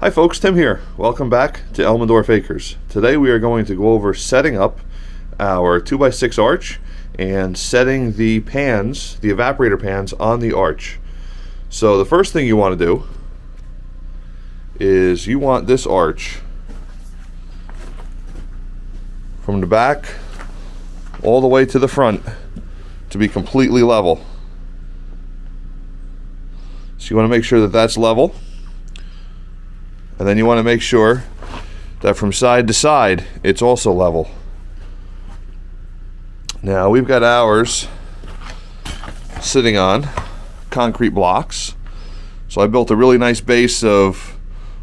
Hi folks, Tim here. Welcome back to Elmendorf Acres. Today we are going to go over setting up our 2x6 arch and setting the pans, the evaporator pans, on the arch. So the first thing you want to do is you want this arch from the back all the way to the front to be completely level. So you want to make sure that that's level. And then you want to make sure that from side to side, it's also level. Now we've got ours sitting on concrete blocks. So I built a really nice base of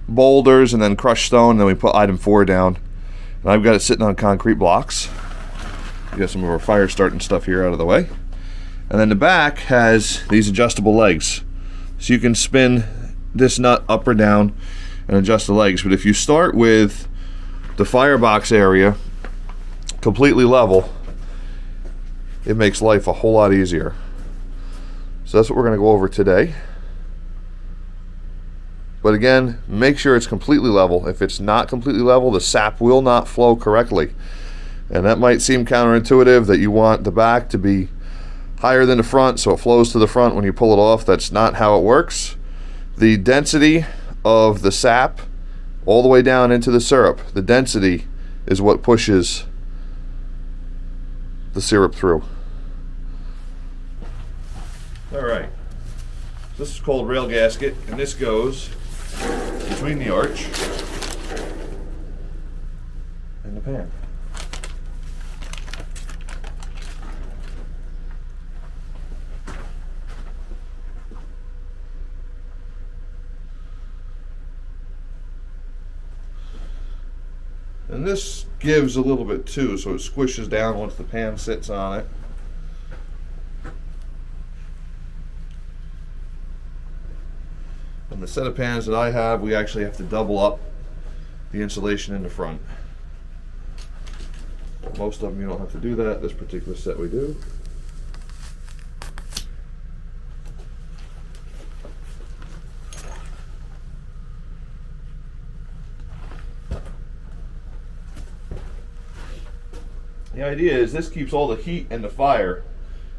boulders and then crushed stone, and then we put item 4 down. And I've got it sitting on concrete blocks. We got some of our fire starting stuff here out of the way. And then the back has these adjustable legs. So you can spin this nut up or down and adjust the legs. But if you start with the firebox area completely level, it makes life a whole lot easier. So that's what we're going to go over today. But again, make sure it's completely level. If it's not completely level, the sap will not flow correctly. And that might seem counterintuitive, that you want the back to be higher than the front so it flows to the front when you pull it off. That's not how it works. The density of the sap all the way down into the syrup, the density is what pushes the syrup through. Alright, this is called rail gasket, and this goes between the arch and the pan. And this gives a little bit too, so it squishes down once the pan sits on it. And the set of pans that I have, we actually have to double up the insulation in the front. Most of them you don't have to do that. This particular set we do. The idea is this keeps all the heat and the fire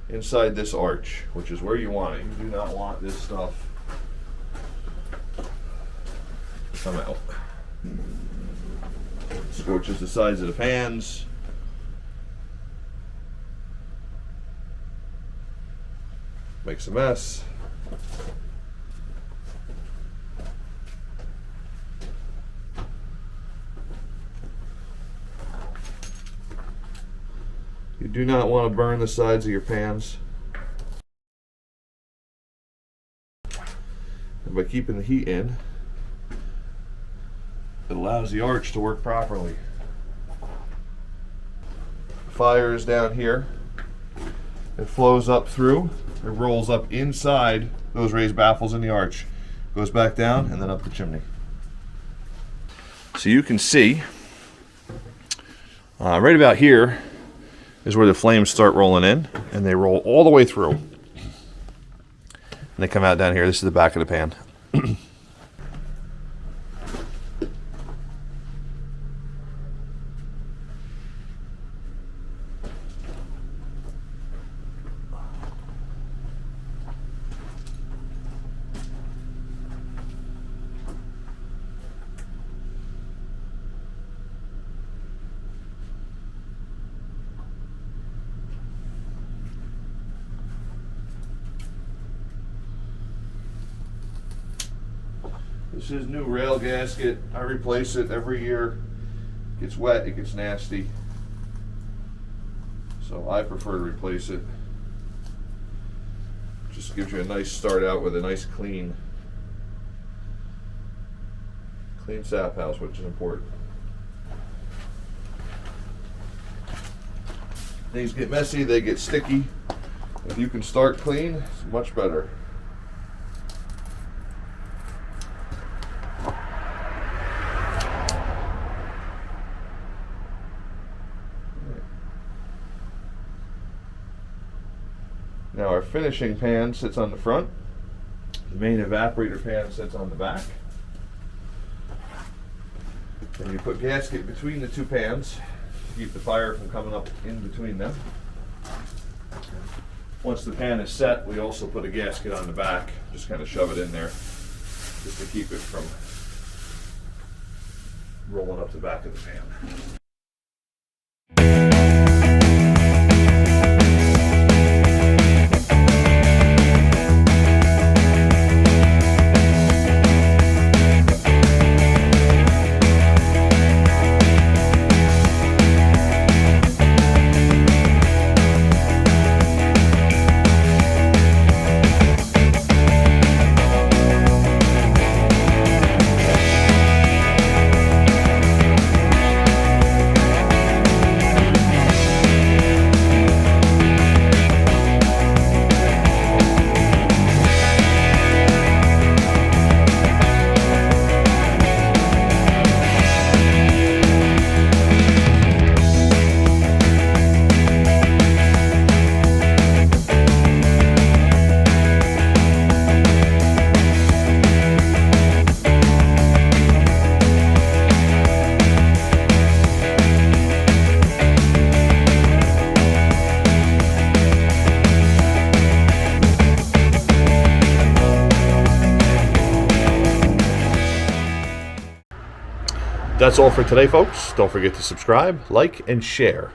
inside this arch, which is where you want it. You do not want this stuff to come out. Scorches the sides of the pans. Makes a mess. You do not want to burn the sides of your pans. And by keeping the heat in, it allows the arch to work properly. Fire is down here. It flows up through, it rolls up inside those raised baffles in the arch, goes back down and then up the chimney. So you can see right about here is where the flames start rolling in, and they roll all the way through. And they come out down here. This is the back of the pan. This is new rail gasket. I replace it every year. It gets wet, it gets nasty. So I prefer to replace it. Just gives you a nice start out with a nice clean sap house, which is important. Things get messy, they get sticky. If you can start clean, it's much better. Now our finishing pan sits on the front. The main evaporator pan sits on the back. And you put gasket between the two pans to keep the fire from coming up in between them. Once the pan is set, we also put a gasket on the back, just kind of shove it in there, just to keep it from rolling up the back of the pan. That's all for today, folks. Don't forget to subscribe, like, and share.